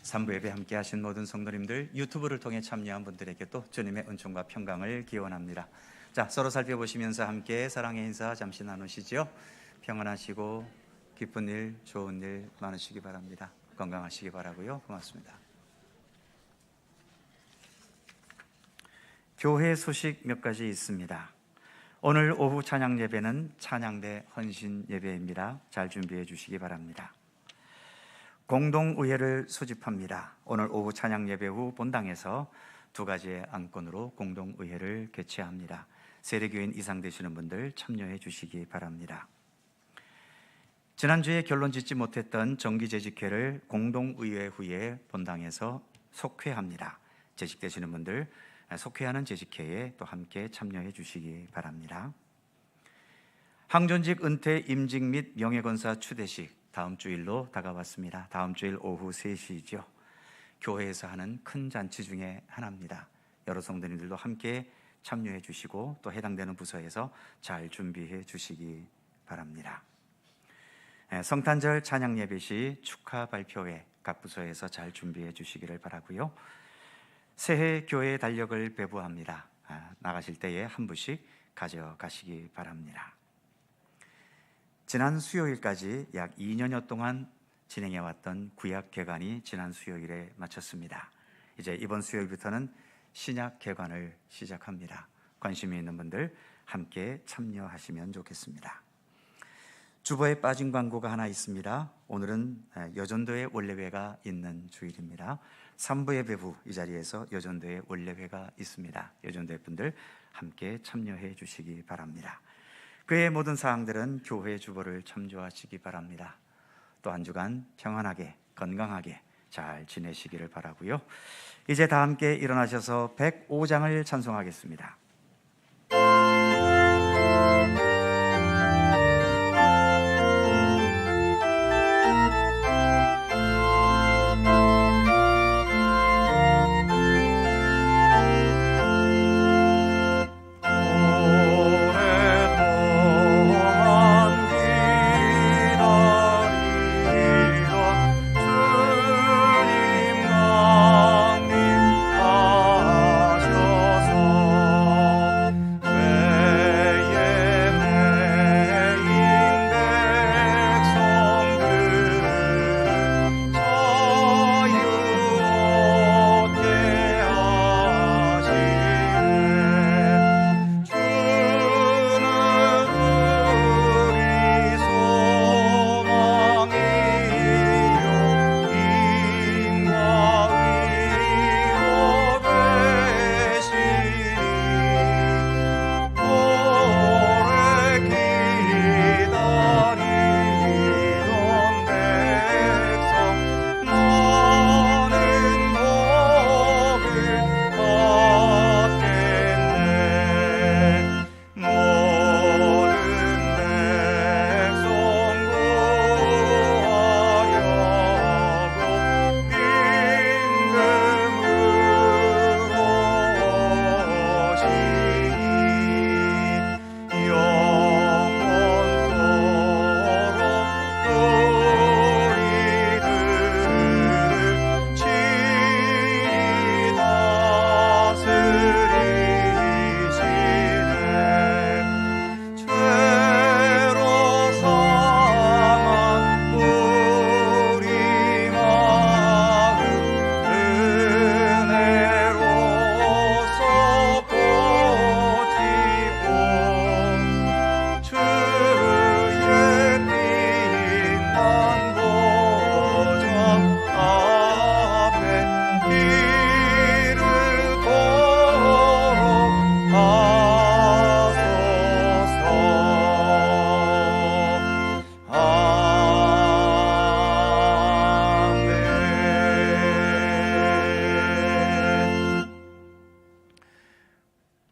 Speaker 1: 삼부 예배 함께 하신 모든 성도님들, 유튜브를 통해 참여한 분들에게 또 주님의 은총과 평강을 기원합니다. 자, 서로 살펴보시면서 함께 사랑의 인사 잠시 나누시죠. 평안하시고 기쁜 일, 좋은 일 많으시기 바랍니다. 건강하시기 바라고요. 고맙습니다. 교회 소식 몇 가지 있습니다. 오늘 오후 찬양 예배는 찬양대 헌신 예배입니다. 잘 준비해 주시기 바랍니다. 공동의회를 소집합니다. 오늘 오후 찬양 예배 후 본당에서 두 가지의 안건으로 공동의회를 개최합니다. 세례교인 이상 되시는 분들 참여해 주시기 바랍니다. 지난주에 결론 짓지 못했던 정기재직회를 공동의회 후에 본당에서 속회합니다. 재직되시는 분들 속회하는 재직회에 또 함께 참여해 주시기 바랍니다. 항존직 은퇴 임직 및 명예건사 추대식 다음 주일로 다가왔습니다. 다음 주일 오후 3시죠. 교회에서 하는 큰 잔치 중에 하나입니다. 여러 성도님들도 함께 참여해 주시고 또 해당되는 부서에서 잘 준비해 주시기 바랍니다. 성탄절 찬양 예배 시 축하 발표회 각 부서에서 잘 준비해 주시기를 바라고요. 새해 교회의 달력을 배부합니다. 나가실 때에 한 부씩 가져가시기 바랍니다. 지난 수요일까지 약 2년여 동안 진행해왔던 구약 개관이 지난 수요일에 마쳤습니다. 이제 이번 수요일부터는 신약 개관을 시작합니다. 관심이 있는 분들 함께 참여하시면 좋겠습니다. 주보에 빠진 광고가 하나 있습니다. 오늘은 여전도의 원래회가 있는 주일입니다. 3부 예배부 이 자리에서 여전도의 원래회가 있습니다. 여전도의 분들 함께 참여해 주시기 바랍니다. 그의 모든 사항들은 교회 주보를 참조하시기 바랍니다. 또 한 주간 평안하게 건강하게 잘 지내시기를 바라고요. 이제 다 함께 일어나셔서 105장을 찬송하겠습니다.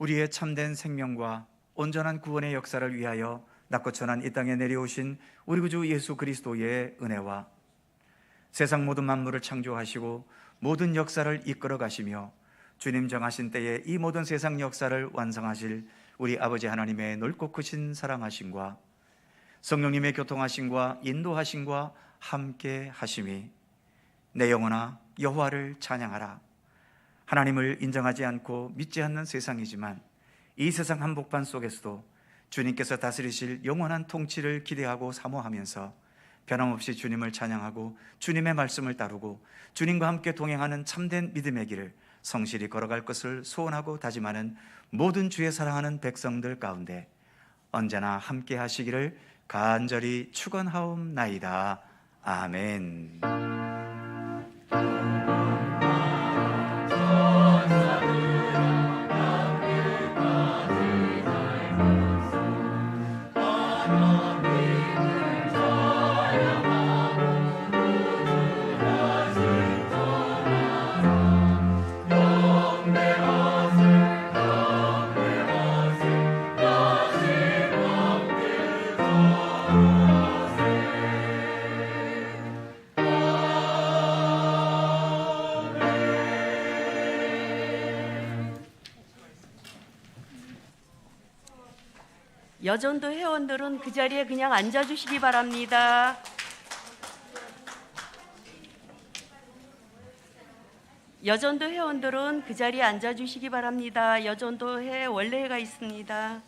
Speaker 1: 우리의 참된 생명과 온전한 구원의 역사를 위하여 낮고 천한 이 땅에 내려오신 우리 구주 예수 그리스도의 은혜와 세상 모든 만물을 창조하시고 모든 역사를 이끌어 가시며 주님 정하신 때에 이 모든 세상 역사를 완성하실 우리 아버지 하나님의 넓고 크신 사랑하심과 성령님의 교통하심과 인도하심과 함께 하심이 내 영혼아 여호와를 찬양하라. 하나님을 인정하지 않고 믿지 않는 세상이지만 이 세상 한복판 속에서도 주님께서 다스리실 영원한 통치를 기대하고 사모하면서 변함없이 주님을 찬양하고 주님의 말씀을 따르고 주님과 함께 동행하는 참된 믿음의 길을 성실히 걸어갈 것을 소원하고 다짐하는 모든 주의 사랑하는 백성들 가운데 언제나 함께 하시기를 간절히 축원하옵나이다. 아멘.
Speaker 3: 여전도 회원들은 그 자리에 그냥 앉아주시기 바랍니다. 여전도 회원들은 그 자리에 앉아주시기 바랍니다. 여전도회 원래회가 있습니다.